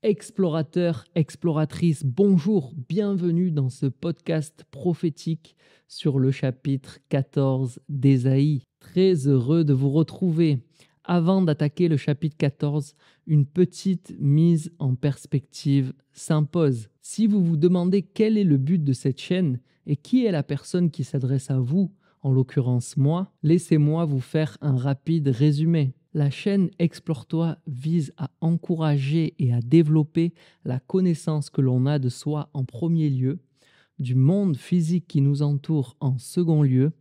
Explorateurs, exploratrices, bonjour, bienvenue dans ce podcast prophétique sur le chapitre 14 d'Ésaïe. Très heureux de vous retrouver. Avant d'attaquer le chapitre 14, une petite mise en perspective s'impose. Si vous vous demandez quel est le but de cette chaîne et qui est la personne qui s'adresse à vous, en l'occurrence moi, laissez-moi vous faire un rapide résumé. La chaîne Explore-toi vise à encourager et à développer la connaissance que l'on a de soi en premier lieu, du monde physique qui nous entoure en second lieu,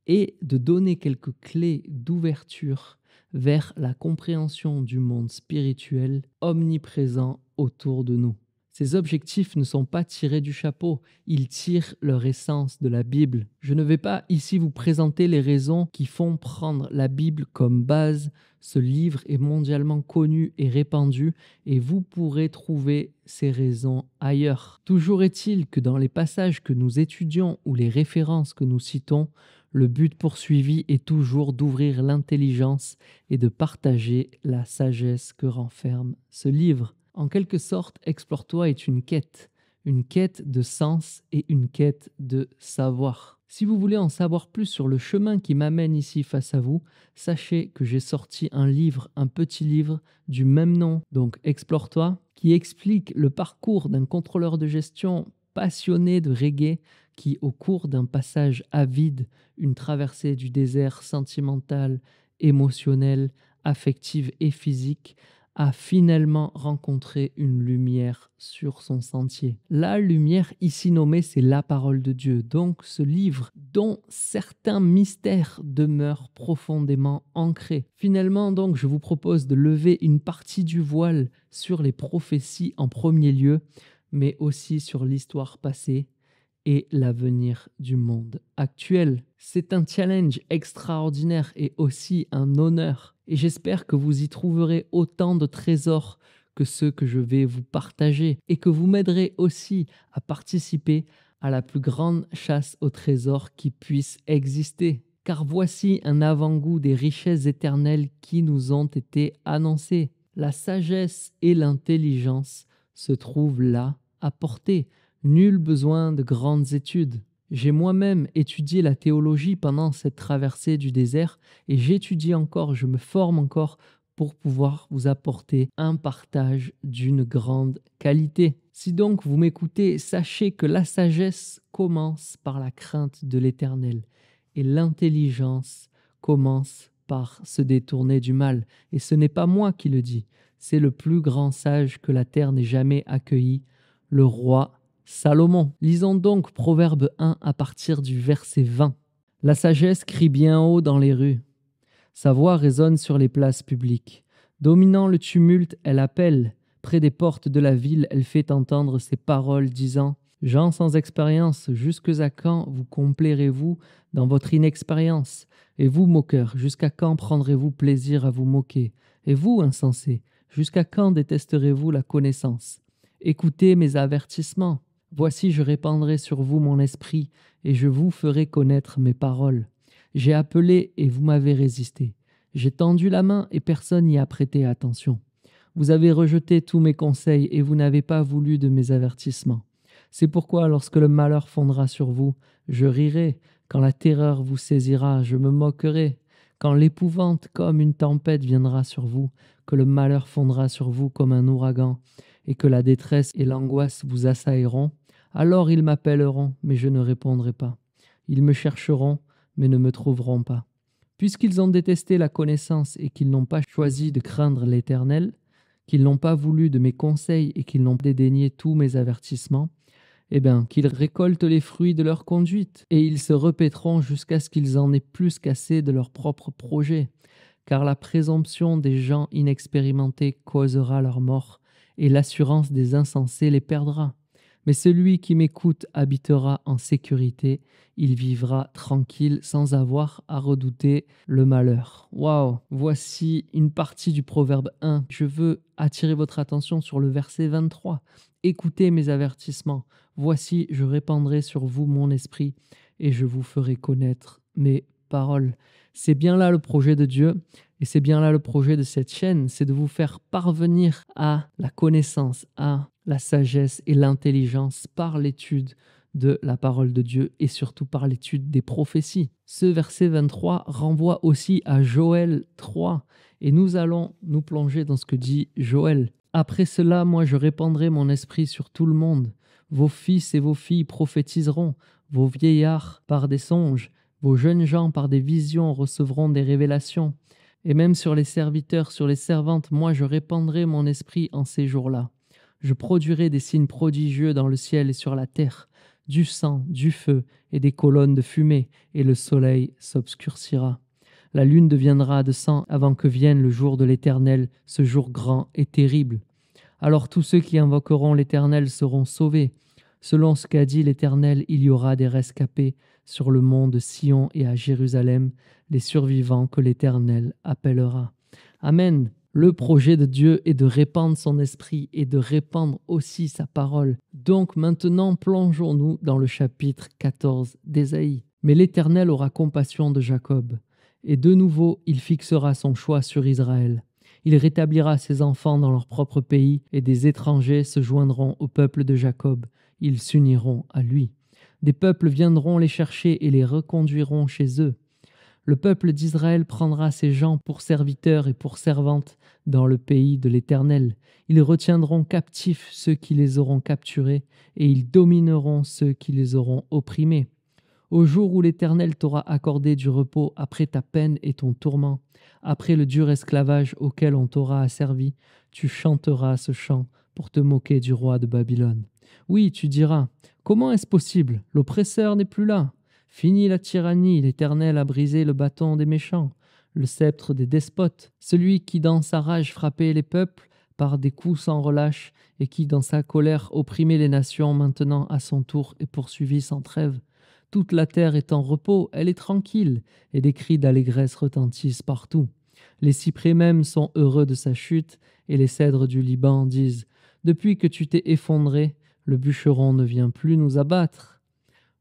et de donner quelques clés d'ouverture vers la compréhension du monde spirituel omniprésent autour de nous. Ces objectifs ne sont pas tirés du chapeau, ils tirent leur essence de la Bible. Je ne vais pas ici vous présenter les raisons qui font prendre la Bible comme base. Ce livre est mondialement connu et répandu et vous pourrez trouver ces raisons ailleurs. Toujours est-il que dans les passages que nous étudions ou les références que nous citons, le but poursuivi est toujours d'ouvrir l'intelligence et de partager la sagesse que renferme ce livre. En quelque sorte, Explore-toi est une quête de sens et une quête de savoir. Si vous voulez en savoir plus sur le chemin qui m'amène ici face à vous, sachez que j'ai sorti un petit livre du même nom, donc Explore-toi, qui explique le parcours d'un contrôleur de gestion passionné de reggae qui, au cours d'un passage avide, une traversée du désert sentimentale, émotionnelle, affective et physique, a finalement rencontré une lumière sur son sentier. La lumière ici nommée, c'est la parole de Dieu. Donc ce livre dont certains mystères demeurent profondément ancrés. Finalement, donc, je vous propose de lever une partie du voile sur les prophéties en premier lieu, mais aussi sur l'histoire passée et l'avenir du monde actuel. C'est un challenge extraordinaire et aussi un honneur. Et j'espère que vous y trouverez autant de trésors que ceux que je vais vous partager et que vous m'aiderez aussi à participer à la plus grande chasse au trésor qui puisse exister. Car voici un avant-goût des richesses éternelles qui nous ont été annoncées. La sagesse et l'intelligence se trouvent là, à portée. Nul besoin de grandes études. J'ai moi-même étudié la théologie pendant cette traversée du désert et j'étudie encore, je me forme encore pour pouvoir vous apporter un partage d'une grande qualité. Si donc vous m'écoutez, sachez que la sagesse commence par la crainte de l'Éternel et l'intelligence commence par se détourner du mal. Et ce n'est pas moi qui le dis, c'est le plus grand sage que la terre n'ait jamais accueilli, le roi Salomon. Lisons donc Proverbe 1 à partir du verset 20. La sagesse crie bien haut dans les rues. Sa voix résonne sur les places publiques. Dominant le tumulte, elle appelle. Près des portes de la ville, elle fait entendre ses paroles disant « Gens sans expérience, jusque à quand vous complairez-vous dans votre inexpérience? Et vous, moqueurs, jusqu'à quand prendrez-vous plaisir à vous moquer? Et vous, insensés, jusqu'à quand détesterez-vous la connaissance? Écoutez mes avertissements. Voici, je répandrai sur vous mon esprit, et je vous ferai connaître mes paroles. J'ai appelé, et vous m'avez résisté. J'ai tendu la main, et personne n'y a prêté attention. Vous avez rejeté tous mes conseils, et vous n'avez pas voulu de mes avertissements. C'est pourquoi, lorsque le malheur fondra sur vous, je rirai. Quand la terreur vous saisira, je me moquerai. Quand l'épouvante comme une tempête viendra sur vous, que le malheur fondra sur vous comme un ouragan, et que la détresse et l'angoisse vous assailleront, alors ils m'appelleront, mais je ne répondrai pas. Ils me chercheront, mais ne me trouveront pas. Puisqu'ils ont détesté la connaissance et qu'ils n'ont pas choisi de craindre l'Éternel, qu'ils n'ont pas voulu de mes conseils et qu'ils n'ont dédaigné tous mes avertissements, eh bien, qu'ils récoltent les fruits de leur conduite, et ils se répéteront jusqu'à ce qu'ils en aient plus qu'assez de leurs propres projets, car la présomption des gens inexpérimentés causera leur mort, et l'assurance des insensés les perdra. Mais celui qui m'écoute habitera en sécurité, il vivra tranquille sans avoir à redouter le malheur. Waouh! Voici une partie du Proverbe 1. Je veux attirer votre attention sur le verset 23. Écoutez mes avertissements. Voici, je répandrai sur vous mon esprit et je vous ferai connaître mes paroles. C'est bien là le projet de Dieu. Et c'est bien là le projet de cette chaîne, c'est de vous faire parvenir à la connaissance, à la sagesse et l'intelligence par l'étude de la parole de Dieu et surtout par l'étude des prophéties. Ce verset 23 renvoie aussi à Joël 3 et nous allons nous plonger dans ce que dit Joël. Après cela, moi je répandrai mon esprit sur tout le monde. Vos fils et vos filles prophétiseront, vos vieillards par des songes, vos jeunes gens par des visions recevront des révélations. Et même sur les serviteurs, sur les servantes, moi je répandrai mon esprit en ces jours-là. Je produirai des signes prodigieux dans le ciel et sur la terre, du sang, du feu et des colonnes de fumée, et le soleil s'obscurcira. La lune deviendra de sang avant que vienne le jour de l'Éternel, ce jour grand et terrible. Alors tous ceux qui invoqueront l'Éternel seront sauvés. Selon ce qu'a dit l'Éternel, il y aura des rescapés sur le mont de Sion et à Jérusalem, les survivants que l'Éternel appellera. Amen. Le projet de Dieu est de répandre son esprit et de répandre aussi sa parole. Donc maintenant, plongeons-nous dans le chapitre 14 d'Ésaïe. Mais l'Éternel aura compassion de Jacob, et de nouveau il fixera son choix sur Israël. Il rétablira ses enfants dans leur propre pays, et des étrangers se joindront au peuple de Jacob. Ils s'uniront à lui. Des peuples viendront les chercher et les reconduiront chez eux. Le peuple d'Israël prendra ses gens pour serviteurs et pour servantes dans le pays de l'Éternel. Ils retiendront captifs ceux qui les auront capturés, et ils domineront ceux qui les auront opprimés. Au jour où l'Éternel t'aura accordé du repos après ta peine et ton tourment, après le dur esclavage auquel on t'aura asservi, tu chanteras ce chant pour te moquer du roi de Babylone. Oui, tu diras, comment est-ce possible? L'oppresseur n'est plus là. Fini la tyrannie, l'Éternel a brisé le bâton des méchants, le sceptre des despotes, celui qui dans sa rage frappait les peuples par des coups sans relâche et qui dans sa colère opprimait les nations maintenant à son tour est poursuivi sans trêve. Toute la terre est en repos, elle est tranquille, et des cris d'allégresse retentissent partout. Les cyprès même sont heureux de sa chute, et les cèdres du Liban disent « Depuis que tu t'es effondré, le bûcheron ne vient plus nous abattre. »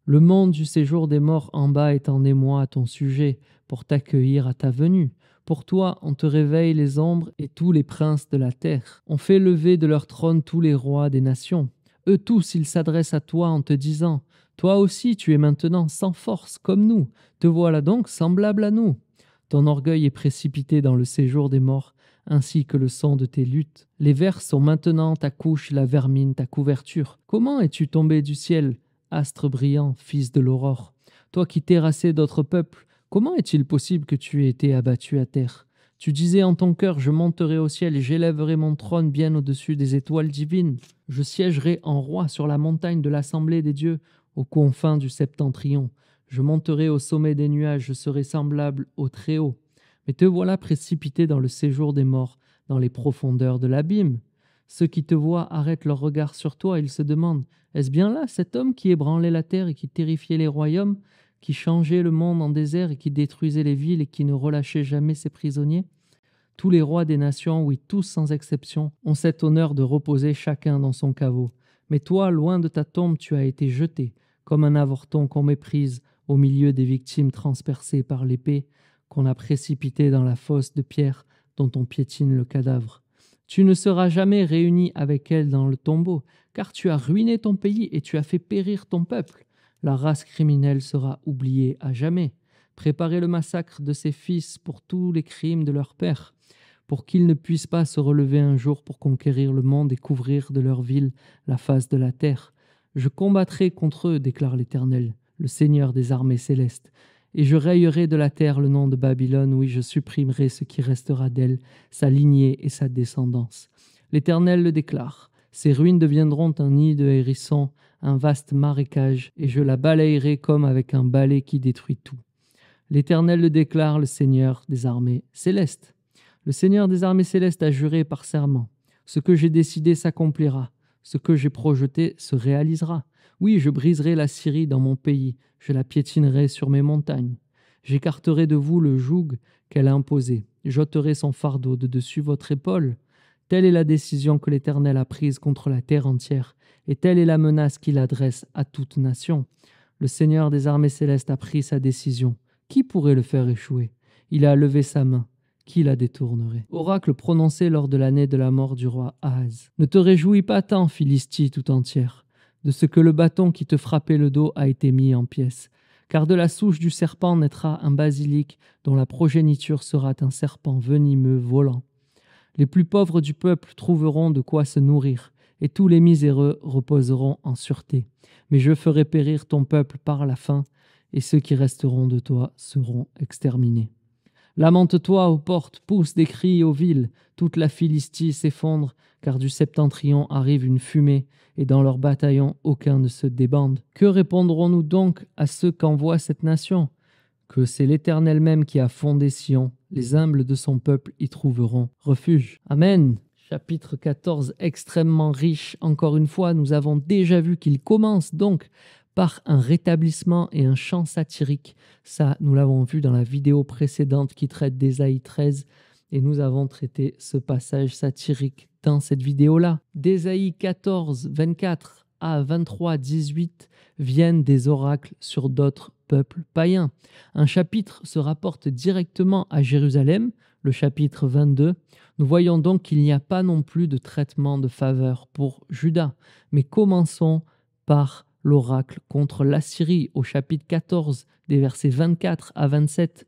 Le monde du séjour des morts en bas est en émoi à ton sujet, pour t'accueillir à ta venue. Pour toi, on te réveille les ombres et tous les princes de la terre. On fait lever de leur trône tous les rois des nations. Eux tous, ils s'adressent à toi en te disant « Toi aussi, tu es maintenant sans force, comme nous. Te voilà donc semblable à nous. » Ton orgueil est précipité dans le séjour des morts, ainsi que le son de tes luttes. Les vers sont maintenant ta couche, la vermine ta couverture. Comment es-tu tombé du ciel, astre brillant, fils de l'aurore? Toi qui terrassais d'autres peuples, comment est-il possible que tu aies été abattu à terre? Tu disais en ton cœur, je monterai au ciel et j'élèverai mon trône bien au-dessus des étoiles divines. Je siégerai en roi sur la montagne de l'assemblée des dieux, aux confins du septentrion. Je monterai au sommet des nuages, je serai semblable au Très-Haut. Mais te voilà précipité dans le séjour des morts, dans les profondeurs de l'abîme. Ceux qui te voient arrêtent leur regard sur toi, ils se demandent « Est-ce bien là cet homme qui ébranlait la terre et qui terrifiait les royaumes, qui changeait le monde en désert et qui détruisait les villes et qui ne relâchait jamais ses prisonniers ?» Tous les rois des nations, oui, tous sans exception, ont cet honneur de reposer chacun dans son caveau. Mais toi, loin de ta tombe, tu as été jeté, comme un avorton qu'on méprise au milieu des victimes transpercées par l'épée, qu'on a précipité dans la fosse de pierre dont on piétine le cadavre. Tu ne seras jamais réuni avec elle dans le tombeau, car tu as ruiné ton pays et tu as fait périr ton peuple. La race criminelle sera oubliée à jamais. Préparez le massacre de ses fils pour tous les crimes de leur père, pour qu'ils ne puissent pas se relever un jour pour conquérir le monde et couvrir de leur ville la face de la terre. Je combattrai contre eux, déclare l'Éternel, le Seigneur des armées célestes, et je rayerai de la terre le nom de Babylone, oui, je supprimerai ce qui restera d'elle, sa lignée et sa descendance. L'Éternel le déclare, ses ruines deviendront un nid de hérissons, un vaste marécage, et je la balayerai comme avec un balai qui détruit tout. L'Éternel le déclare, le Seigneur des armées célestes. Le Seigneur des armées célestes a juré par serment. Ce que j'ai décidé s'accomplira. Ce que j'ai projeté se réalisera. Oui, je briserai la Syrie dans mon pays. Je la piétinerai sur mes montagnes. J'écarterai de vous le joug qu'elle a imposé. J'ôterai son fardeau de dessus votre épaule. Telle est la décision que l'Éternel a prise contre la terre entière, et telle est la menace qu'il adresse à toute nation. Le Seigneur des armées célestes a pris sa décision. Qui pourrait le faire échouer? Il a levé sa main. qui la détournerait? Oracle prononcé lors de l'année de la mort du roi Ahaz. Ne te réjouis pas tant, Philistie tout entière, de ce que le bâton qui te frappait le dos a été mis en pièces. Car de la souche du serpent naîtra un basilic dont la progéniture sera un serpent venimeux volant. Les plus pauvres du peuple trouveront de quoi se nourrir, et tous les miséreux reposeront en sûreté. Mais je ferai périr ton peuple par la faim, et ceux qui resteront de toi seront exterminés. Lamente-toi aux portes, pousse des cris aux villes, toute la Philistie s'effondre, car du septentrion arrive une fumée, et dans leurs bataillons aucun ne se débande. Que répondrons-nous donc à ceux qu'envoie cette nation? Que c'est l'Éternel même qui a fondé Sion, les humbles de son peuple y trouveront refuge. Amen. Chapitre 14, extrêmement riche. Encore une fois, nous avons déjà vu qu'il commence donc par un rétablissement et un chant satirique. Ça, nous l'avons vu dans la vidéo précédente qui traite d'Ésaïe 13, et nous avons traité ce passage satirique dans cette vidéo-là. D'Ésaïe 14, 24 à 23, 18 viennent des oracles sur d'autres peuples païens. Un chapitre se rapporte directement à Jérusalem, le chapitre 22. Nous voyons donc qu'il n'y a pas non plus de traitement de faveur pour Juda. Mais commençons par l'oracle contre l'Assyrie au chapitre 14, des versets 24 à 27.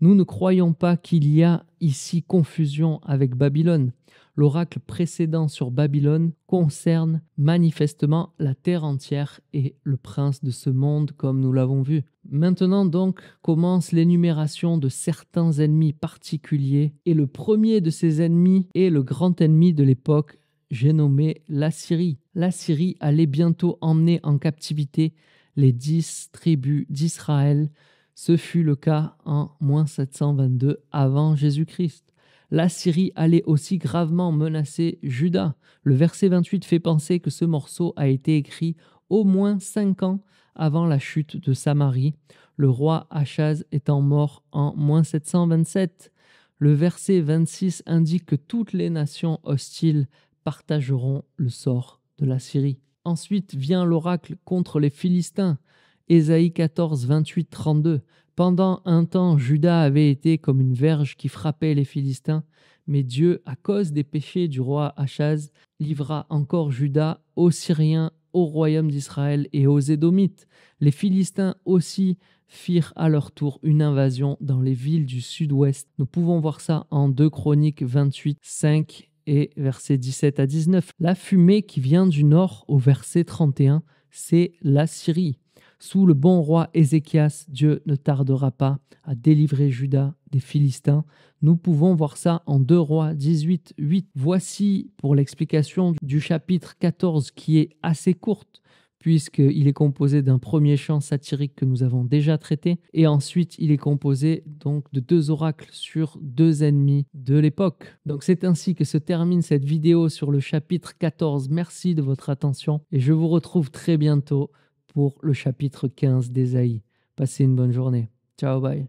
Nous ne croyons pas qu'il y a ici confusion avec Babylone. L'oracle précédent sur Babylone concerne manifestement la terre entière et le prince de ce monde, comme nous l'avons vu. Maintenant donc commence l'énumération de certains ennemis particuliers, et le premier de ces ennemis est le grand ennemi de l'époque, j'ai nommé l'Assyrie. L'Assyrie allait bientôt emmener en captivité les 10 tribus d'Israël. Ce fut le cas en -722 avant Jésus-Christ. L'Assyrie allait aussi gravement menacer Juda. Le verset 28 fait penser que ce morceau a été écrit au moins 5 ans avant la chute de Samarie, le roi Achaz étant mort en -727. Le verset 26 indique que toutes les nations hostiles partageront le sort de la Syrie. Ensuite vient l'oracle contre les Philistins. Ésaïe 14, 28, 32. Pendant un temps, Juda avait été comme une verge qui frappait les Philistins, mais Dieu, à cause des péchés du roi Achaz, livra encore Juda aux Syriens, au royaume d'Israël et aux Édomites. Les Philistins aussi firent à leur tour une invasion dans les villes du sud-ouest. Nous pouvons voir ça en 2 Chroniques 28, 5 et versets 17 à 19. La fumée qui vient du nord au verset 31, c'est la Syrie. Sous le bon roi Ézéchias, Dieu ne tardera pas à délivrer Juda des Philistins. Nous pouvons voir ça en 2 Rois 18, 8. Voici pour l'explication du chapitre 14 qui est assez courte, puisqu'il est composé d'un premier chant satirique que nous avons déjà traité, et ensuite il est composé donc de 2 oracles sur 2 ennemis de l'époque. Donc c'est ainsi que se termine cette vidéo sur le chapitre 14. Merci de votre attention et je vous retrouve très bientôt pour le chapitre 15 d'Ésaïe. Passez une bonne journée. Ciao, bye.